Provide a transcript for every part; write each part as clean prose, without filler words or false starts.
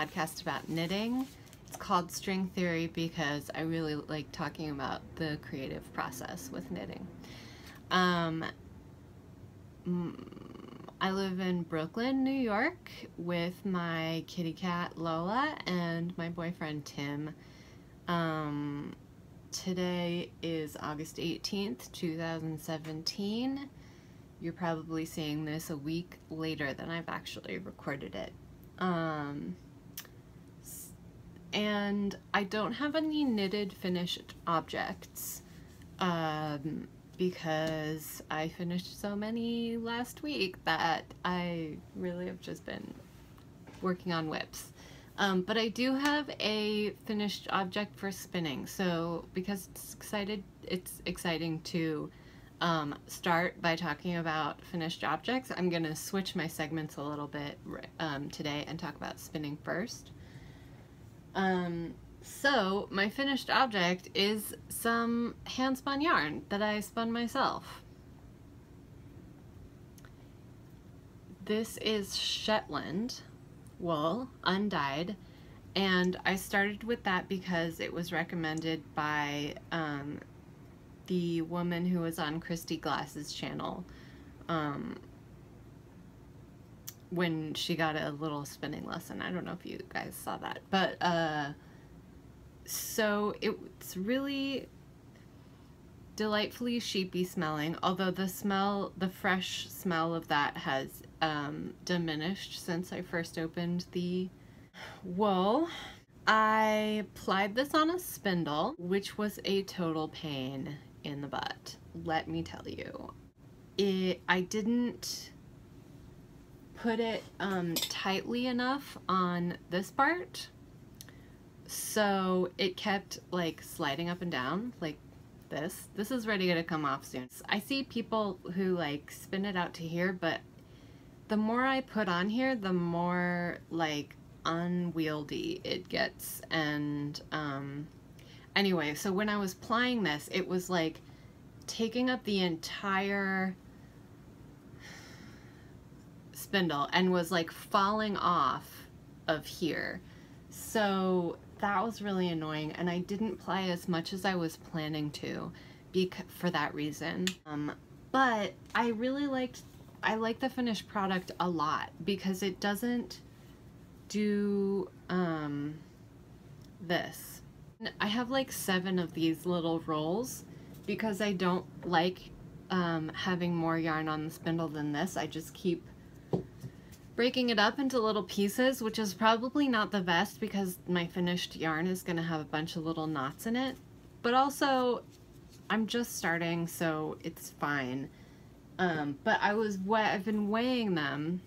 podcast about knitting. It's called String Theory because I really like talking about the creative process with knitting. I live in Brooklyn, New York with my kitty cat Lola and my boyfriend Tim. Today is August 18th, 2017. You're probably seeing this a week later than I've actually recorded it. And I don't have any knitted finished objects because I finished so many last week that I really have just been working on whips. But I do have a finished object for spinning, so because it's exciting to start by talking about finished objects, I'm going to switch my segments a little bit today and talk about spinning first. So my finished object is some hand-spun yarn that I spun myself. This is Shetland wool, undyed, and I started with that because it was recommended by the woman who was on Christy Glass's channel when she got a little spinning lesson. I don't know if you guys saw that, but so it's really delightfully sheepy smelling, although the fresh smell of that has diminished since I first opened the wool. I plied this on a spindle, which was a total pain in the butt, let me tell you. I didn't put it tightly enough on this part, so it kept like sliding up and down like this. This is ready to come off soon. I see people who like spin it out to here, but the more I put on here, the more like unwieldy it gets. And anyway, so when I was plying this, it was like taking up the entire spindle and was like falling off of here. So that was really annoying, and I didn't ply as much as I was planning to for that reason. But I really I like the finished product a lot because it doesn't do this. I have like 7 of these little rolls because I don't like having more yarn on the spindle than this. I just keep breaking it up into little pieces, which is probably not the best because my finished yarn is going to have a bunch of little knots in it, but also I'm just starting, so it's fine. But I've been weighing them.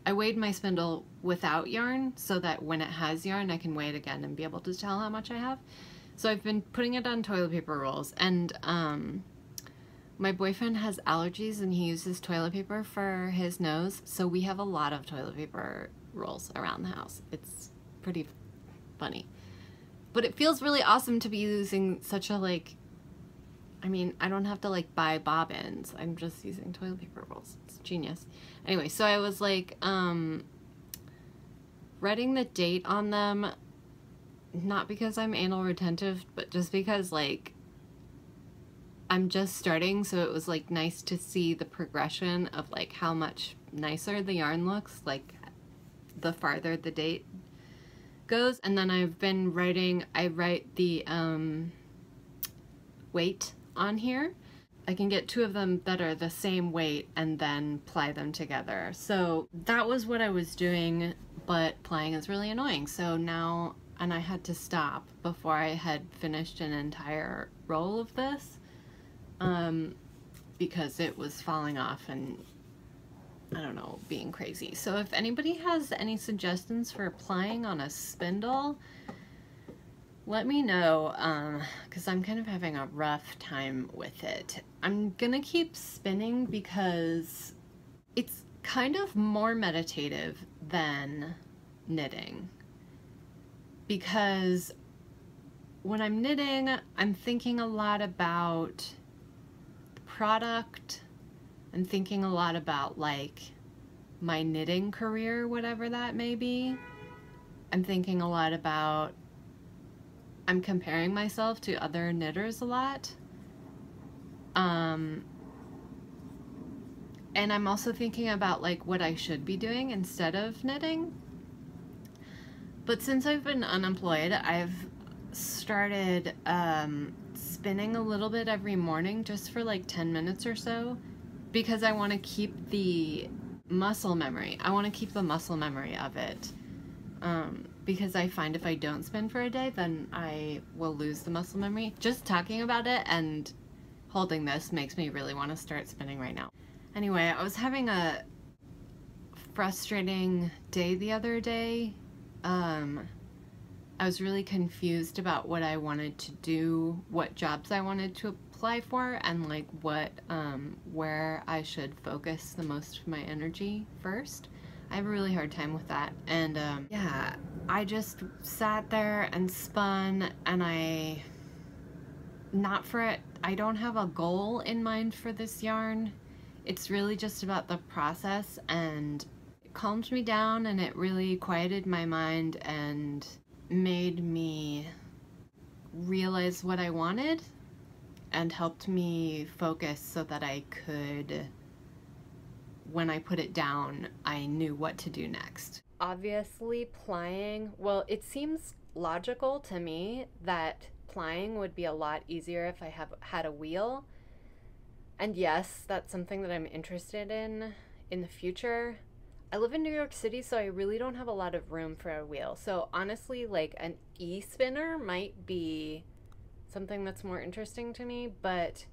I weighed my spindle without yarn so that when it has yarn I can weigh it again and be able to tell how much I have. So I've been putting it on toilet paper rolls, and my boyfriend has allergies and he uses toilet paper for his nose, so we have a lot of toilet paper rolls around the house. It's pretty funny. But it feels really awesome to be using such a I mean, I don't have to like buy bobbins. I'm just using toilet paper rolls. It's genius. Anyway, so I was like writing the date on them, not because I'm anal retentive, but just because like I'm just starting, so it was like nice to see the progression of like how much nicer the yarn looks like the farther the date goes. And then I've been I write the weight on here. I can get 2 of them that are the same weight and then ply them together. So that was what I was doing, but plying is really annoying. So now, and I had to stop before I had finished an entire roll of this because it was falling off and I don't know, being crazy. So if anybody has any suggestions for plying on a spindle, let me know, because I'm kind of having a rough time with it. I'm gonna keep spinning because it's kind of more meditative than knitting. Because when I'm knitting, I'm thinking a lot about the product. I'm thinking a lot about like my knitting career, whatever that may be. I'm thinking a lot about, I'm comparing myself to other knitters a lot. And I'm also thinking about like what I should be doing instead of knitting. But since I've been unemployed, I've started spinning a little bit every morning just for like 10 minutes or so, because I want to keep the muscle memory. I want to keep the muscle memory of it. Because I find if I don't spin for a day, then I will lose the muscle memory. Just talking about it and holding this makes me really want to start spinning right now. Anyway, I was having a frustrating day the other day. I was really confused about what I wanted to do, what jobs I wanted to apply for, and like what, where I should focus the most of my energy first. I have a really hard time with that. And yeah, I just sat there and spun, and I don't have a goal in mind for this yarn. It's really just about the process, and it calmed me down, and it really quieted my mind and made me realize what I wanted and helped me focus so that I could, when I put it down, I knew what to do next. Obviously, plying, well, it seems logical to me that plying would be a lot easier if I had a wheel. And yes, that's something that I'm interested in the future. I live in New York City, so I really don't have a lot of room for a wheel. So honestly, like an e-spinner might be something that's more interesting to me, but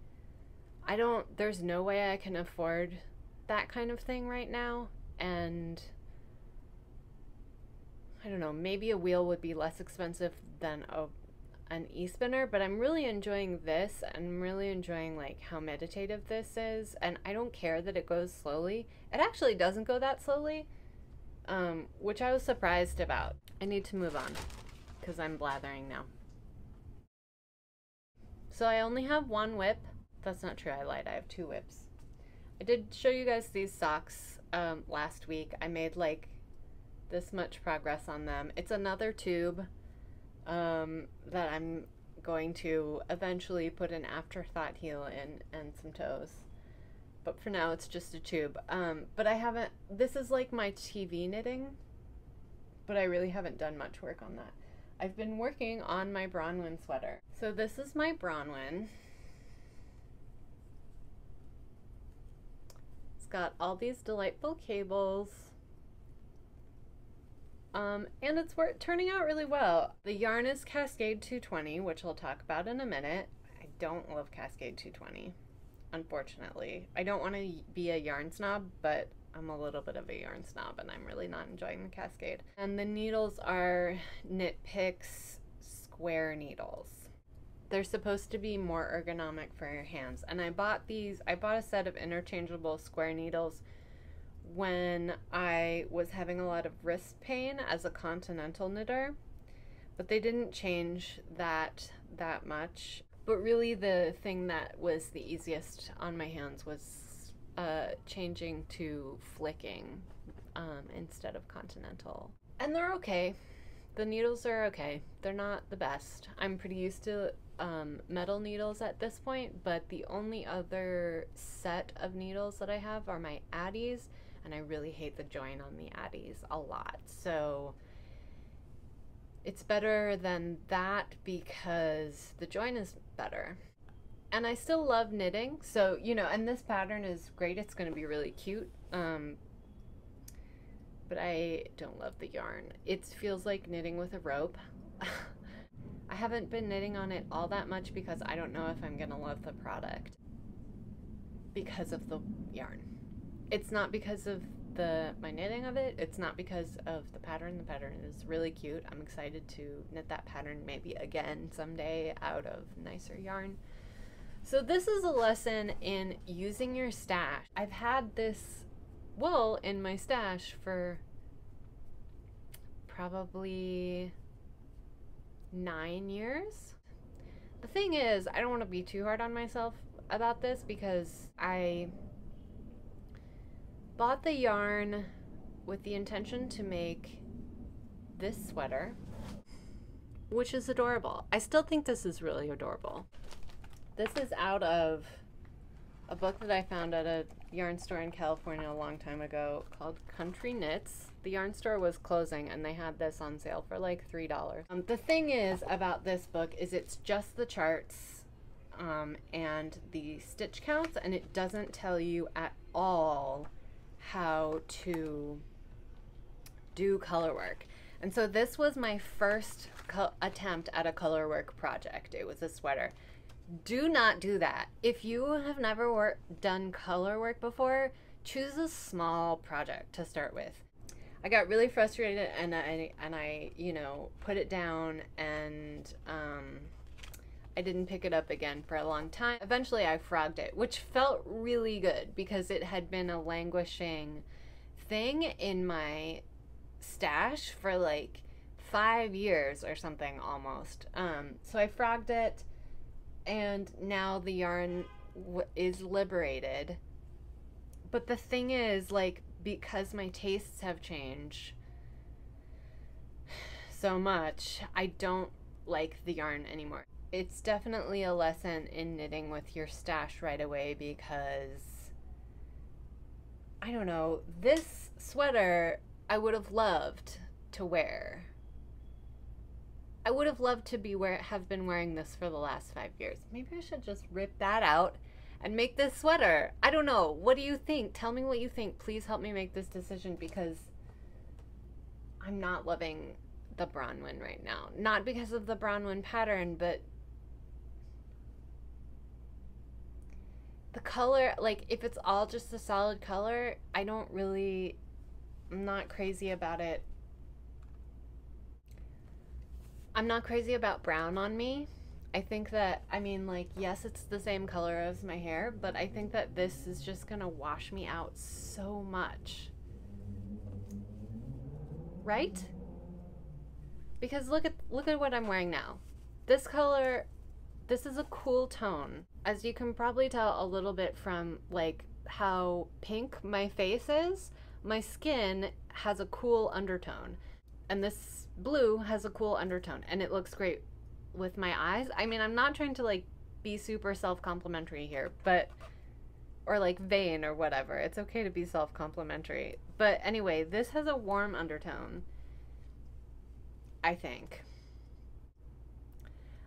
there's no way I can afford that kind of thing right now. And I don't know, maybe a wheel would be less expensive than an e-spinner, but I'm really enjoying this. I'm really enjoying like how meditative this is, and I don't care that it goes slowly. It actually doesn't go that slowly, which I was surprised about. I need to move on because I'm blathering now. So I only have one whip. That's not true, I lied, I have two whips. I did show you guys these socks last week. I made like this much progress on them. It's another tube that I'm going to eventually put an afterthought heel in and some toes. But for now it's just a tube. But I haven't, this is like my TV knitting, but I really haven't done much work on that. I've been working on my Bronwyn sweater. So this is my Bronwyn. It's got all these delightful cables. And it's turning out really well. The yarn is Cascade 220, which I'll talk about in a minute. I don't love Cascade 220, unfortunately. I don't want to be a yarn snob, but I'm a little bit of a yarn snob, and I'm really not enjoying the Cascade. And the needles are Knit Picks square needles. They're supposed to be more ergonomic for your hands. And I bought a set of interchangeable square needles when I was having a lot of wrist pain as a continental knitter, but they didn't change that much. But really the thing that was the easiest on my hands was changing to flicking instead of continental. And they're okay. The needles are okay. They're not the best. I'm pretty used to metal needles at this point, but the only other set of needles that I have are my Addies, and I really hate the join on the Addies a lot. So it's better than that because the join is better. And I still love knitting, so, you know, and this pattern is great. It's going to be really cute. But I don't love the yarn. It feels like knitting with a rope. I haven't been knitting on it all that much because I don't know if I'm going to love the product because of the yarn. It's not because of my knitting of it. It's not because of the pattern. The pattern is really cute. I'm excited to knit that pattern maybe again someday out of nicer yarn. So this is a lesson in using your stash. I've had this wool in my stash for probably 9 years. The thing is, I don't want to be too hard on myself about this because I bought the yarn with the intention to make this sweater, which is adorable. I still think this is really adorable. This is out of a book that I found at a yarn store in California a long time ago called Country Knits. The yarn store was closing and they had this on sale for like $3. The thing is about this book is it's just the charts and the stitch counts, and it doesn't tell you at all how to do color work. And so this was my first attempt at a color work project. It was a sweater. Do not do that. If you have never done color work before, choose a small project to start with. I got really frustrated and I you know, put it down, and I didn't pick it up again for a long time. Eventually I frogged it, which felt really good because it had been a languishing thing in my stash for like 5 years or something almost. So I frogged it, and now the yarn is liberated. But the thing is, like, because my tastes have changed so much, I don't like the yarn anymore. It's definitely a lesson in knitting with your stash right away, because I don't know, this sweater I would have loved to wear. I would have loved to have been wearing this for the last 5 years. Maybe I should just rip that out and make this sweater. I don't know. What do you think? Tell me what you think. Please help me make this decision, because I'm not loving the Bronwyn right now. Not because of the Bronwyn pattern, but the color, like, if it's all just a solid color, I'm not crazy about it. I'm not crazy about brown on me. I think that, I mean, like, yes, it's the same color as my hair, but I think that this is just gonna wash me out so much. Right? Because look at what I'm wearing now. This color, this is a cool tone. As you can probably tell a little bit from, like, how pink my face is, my skin has a cool undertone. And this blue has a cool undertone, and it looks great with my eyes. I mean, I'm not trying to, like, be super self-complimentary here, but, or like vain or whatever. It's okay to be self-complimentary. But anyway, this has a warm undertone, I think.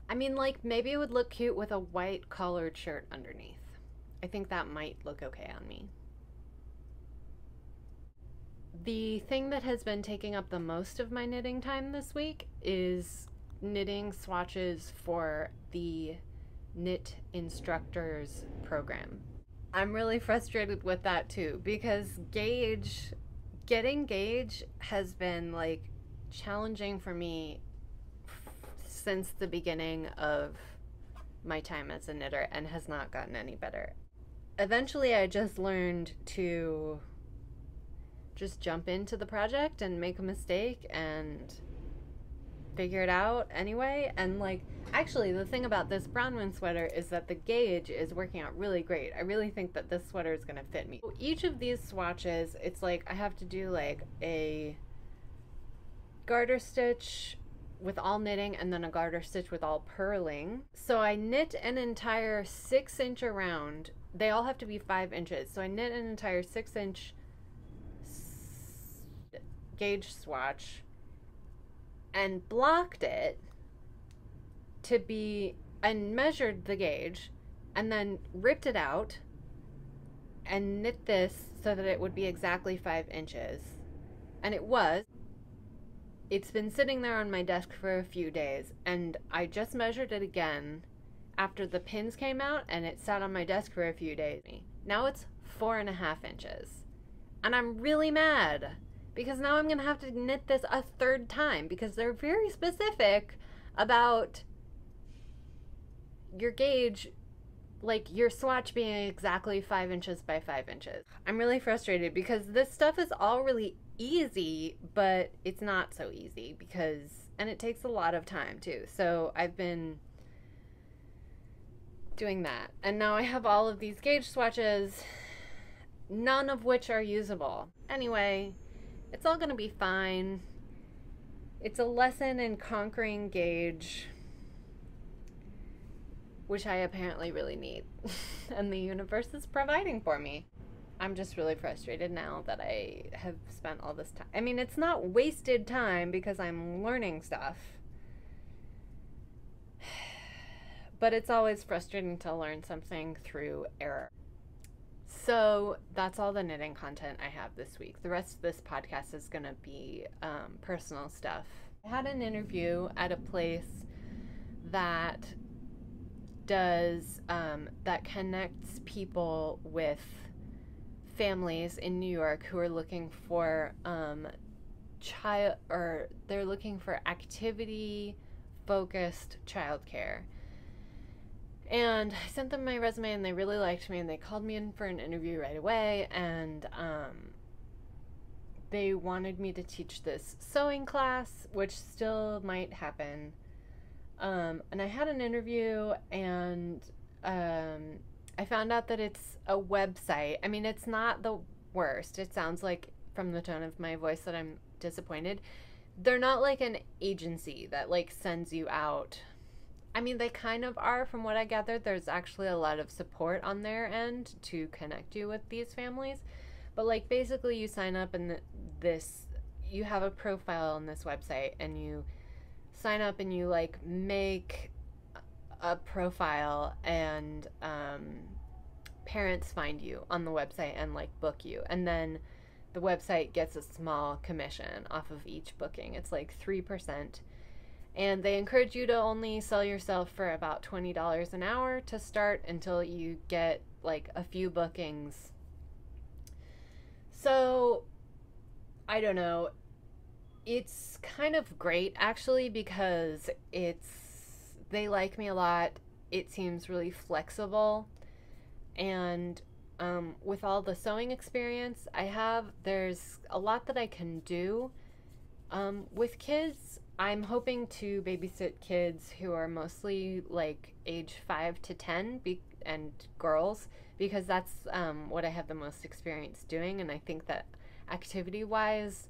I mean, like, maybe it would look cute with a white collared shirt underneath. I think that might look okay on me. The thing that has been taking up the most of my knitting time this week is knitting swatches for the Knit Instructors program. I'm really frustrated with that too, because getting gauge has been, like, challenging for me since the beginning of my time as a knitter, and has not gotten any better. Eventually I just learned to just jump into the project and make a mistake and figure it out anyway. And, like, actually the thing about this Bronwyn sweater is that the gauge is working out really great. I really think that this sweater is gonna fit me. So each of these swatches, it's like I have to do like a garter stitch with all knitting and then a garter stitch with all purling. So I knit an entire 6-inch around. They all have to be 5 inches. So I knit an entire 6-inch gauge swatch and blocked it to be, and measured the gauge, and then ripped it out and knit this so that it would be exactly 5 inches. And it was. It's been sitting there on my desk for a few days, and I just measured it again after the pins came out, and it sat on my desk for a few days. Now it's 4.5 inches. And I'm really mad, because now I'm gonna have to knit this a third time, because they're very specific about your gauge, like your swatch being exactly 5 inches by 5 inches. I'm really frustrated because this stuff is all really easy, but it's not so easy and it takes a lot of time too. So I've been doing that. And now I have all of these gauge swatches, none of which are usable. Anyway, it's all gonna be fine. It's a lesson in conquering gauge, which I apparently really need. And the universe is providing for me. I'm just really frustrated now that I have spent all this time. I mean, it's not wasted time because I'm learning stuff. But it's always frustrating to learn something through error. So that's all the knitting content I have this week. The rest of this podcast is going to be personal stuff. I had an interview at a place that does, that connects people with families in New York who are looking for they're looking for activity focused childcare. And I sent them my resume and they really liked me and they called me in for an interview right away, and they wanted me to teach this sewing class, which still might happen. And I had an interview and I found out that it's a website. I mean, it's not the worst. It sounds like from the tone of my voice that I'm disappointed. They're not like an agency that like sends you out. I mean, they kind of are from what I gathered. There's actually a lot of support on their end to connect you with these families. But like basically you sign up and you have a profile on this website and you sign up and you like make a profile and parents find you on the website and like book you, and then the website gets a small commission off of each booking. It's like 3%, and they encourage you to only sell yourself for about $20 an hour to start until you get like a few bookings. So I don't know, it's kind of great actually because they like me a lot. It seems really flexible, and with all the sewing experience I have, there's a lot that I can do with kids. I'm hoping to babysit kids who are mostly like age 5 to 10 and girls, because that's what I have the most experience doing, and I think that activity wise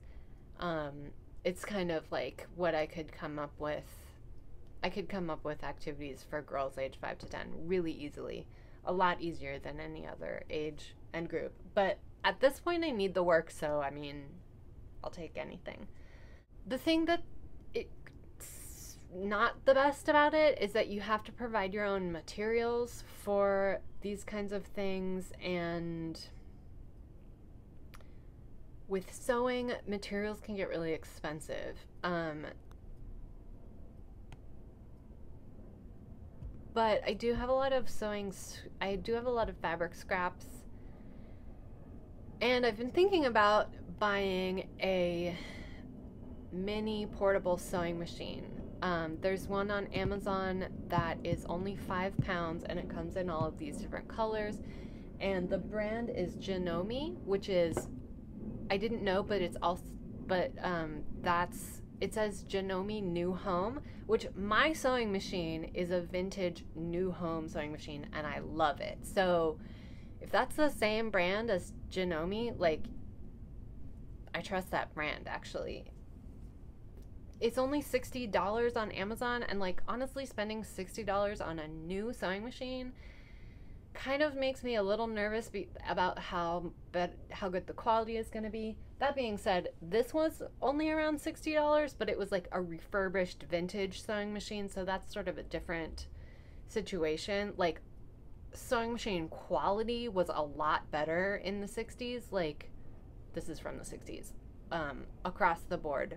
it's kind of like what I could come up with. I could come up with activities for girls age 5 to 10 really easily, a lot easier than any other age and group. But at this point I need the work, so I mean, I'll take anything. The thing that it's not the best about it is that you have to provide your own materials for these kinds of things, and with sewing, materials can get really expensive. But I do have a lot of I do have a lot of fabric scraps, and I've been thinking about buying a mini portable sewing machine. There's one on Amazon that is only £5, and it comes in all of these different colors, and the brand is Janome, which is, I didn't know, but it's also, it says Janome New Home, which my sewing machine is a vintage New Home sewing machine, and I love it. So if that's the same brand as Janome, like, I trust that brand actually. It's only $60 on Amazon, and like honestly spending $60 on a new sewing machine kind of makes me a little nervous about how good the quality is going to be. That being said, this was only around $60, but it was like a refurbished vintage sewing machine, so that's sort of a different situation. Like, sewing machine quality was a lot better in the 60s. Like, this is from the 60s, across the board.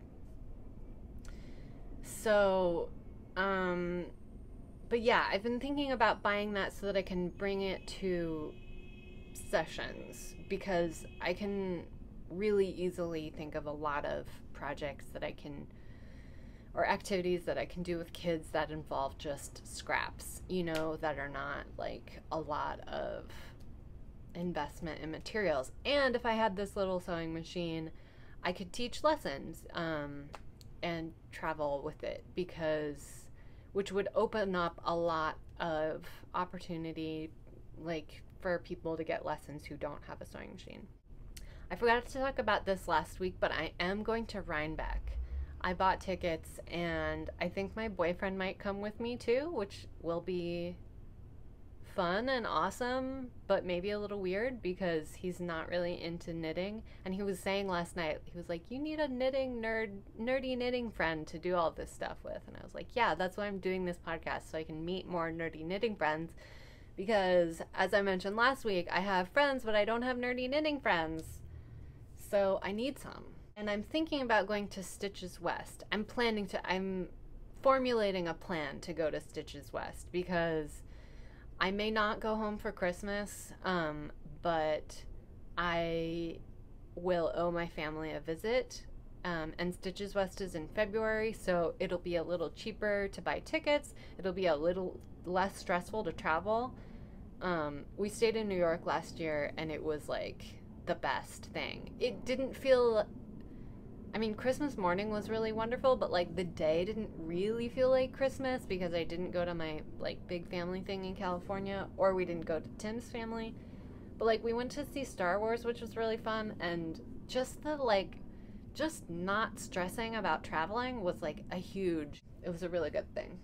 So, but yeah, I've been thinking about buying that so that I can bring it to sessions, because I can really easily think of a lot of projects that I can, or activities that I can do with kids that involve just scraps, you know, that are not like a lot of investment in materials. And if I had this little sewing machine, I could teach lessons and travel with it, which would open up a lot of opportunity, like, for people to get lessons who don't have a sewing machine. I forgot to talk about this last week, but I am going to Rhinebeck. I bought tickets, and I think my boyfriend might come with me too, which will be fun and awesome, but maybe a little weird because he's not really into knitting. And he was saying last night, he was like, you need a nerdy knitting friend to do all this stuff with. And I was like, yeah, that's why I'm doing this podcast, so I can meet more nerdy knitting friends. Because as I mentioned last week, I have friends, but I don't have nerdy knitting friends. So I need some. And I'm thinking about going to Stitches West. I'm formulating a plan to go to Stitches West because I may not go home for Christmas, but I will owe my family a visit. And Stitches West is in February, so it'll be a little cheaper to buy tickets. It'll be a little less stressful to travel. We stayed in New York last year, and it was like the best thing. It didn't feel... I mean, Christmas morning was really wonderful, but like the day didn't really feel like Christmas because I didn't go to my like big family thing in California, or we didn't go to Tim's family. But like we went to see Star Wars, which was really fun, and just just not stressing about traveling was like it was a really good thing.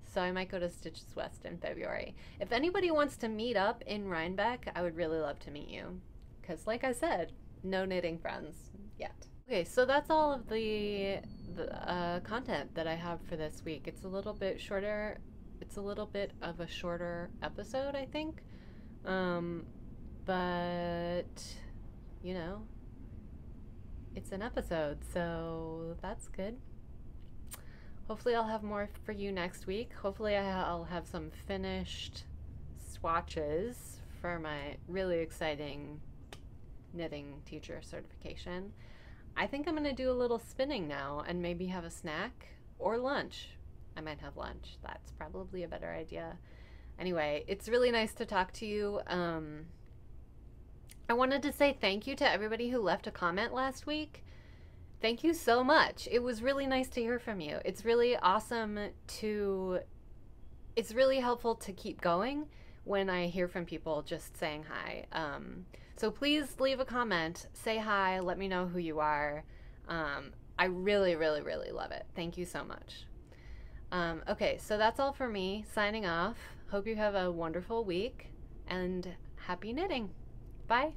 So I might go to Stitches West in February. If anybody wants to meet up in Rhinebeck, I would really love to meet you. Because like I said, no knitting friends yet. Okay, so that's all of the content that I have for this week. It's a little bit shorter. It's a little bit of a shorter episode, I think. But, you know, it's an episode, so that's good. Hopefully I'll have more for you next week. Hopefully I'll have some finished swatches for my really exciting knitting teacher certification. I think I'm going to do a little spinning now and maybe have a snack or lunch. I might have lunch. That's probably a better idea. Anyway, it's really nice to talk to you. I wanted to say thank you to everybody who left a comment last week. Thank you so much. It was really nice to hear from you. It's really awesome it's really helpful to keep going when I hear from people just saying hi. So please leave a comment, say hi, let me know who you are. I really, really, really love it. Thank you so much. Okay, so that's all for me. Signing off. Hope you have a wonderful week and happy knitting. Bye.